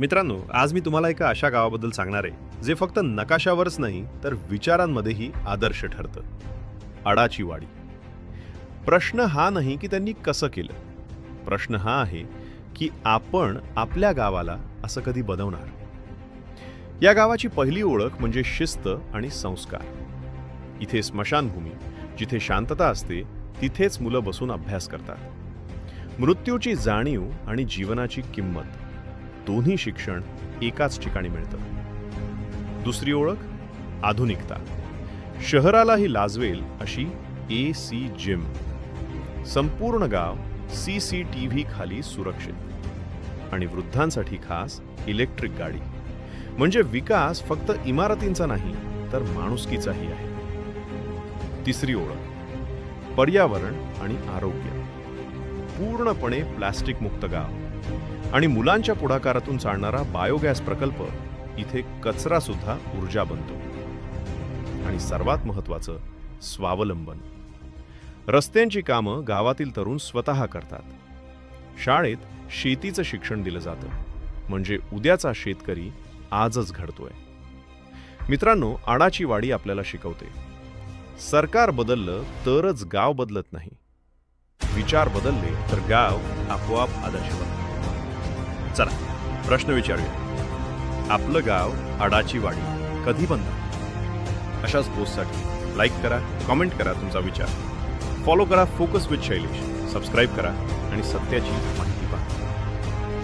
मित्रांनो, आज मी तुम्हाला एका अशा गावाबद्दल सांगणार आहे जे फक्त नकाशावरच नाही तर विचारांमध्येही आदर्श ठरतं. अडाची वाडी. प्रश्न हा नाही की त्यांनी कसं केलं, प्रश्न हा आहे की आपण आपल्या गावाला असं कधी बनवणार. या गावाची पहिली ओळख म्हणजे शिस्त आणि संस्कार. इथे स्मशानभूमी, जिथे शांतता असते तिथेच मुलं बसून अभ्यास करतात. मृत्यूची जाणीव आणि जीवनाची किंमत दोन्ही शिक्षण एकाच ठिकाणी मिळतं. दुसरी ओळख आधुनिकता. शहरालाही लाजवेल अशी AC जिम. संपूर्ण गाव CCTV खाली सुरक्षित. आणि वृद्धांसाठी खास इलेक्ट्रिक गाडी. म्हणजे विकास फक्त इमारतींचा नाही तर माणुसकीचाही आहे. तिसरी ओळख पर्यावरण आणि आरोग्य. पूर्णपणे प्लास्टिक मुक्त गाव आणि मुलांच्या पुढाकारातून चालणारा बायोगॅस प्रकल्प. इथे कचरा सुद्धा ऊर्जा बनतो. आणि सर्वात महत्त्वाचं स्वावलंबन. रस्त्यांची कामं गावातील तरुण स्वतः करतात. शाळेत शेतीचं शिक्षण दिलं जातं, म्हणजे उद्याचा शेतकरी आजच घडतोय. मित्रांनो, अडाची वाडी आपल्याला शिकवते, सरकार बदललं तरच गाव बदलत नाही, विचार बदलले तर गाव आपोआप आदर्श बनतं. चला प्रश्न विचारूया. आपलं गाव अडाची वाडी कधी बनणार? अशाच पोस्टसाठी लाईक करा, कमेंट करा तुमचा विचार. फॉलो करा फोकस विथ शैलेश, सबस्क्राईब करा आणि सत्याची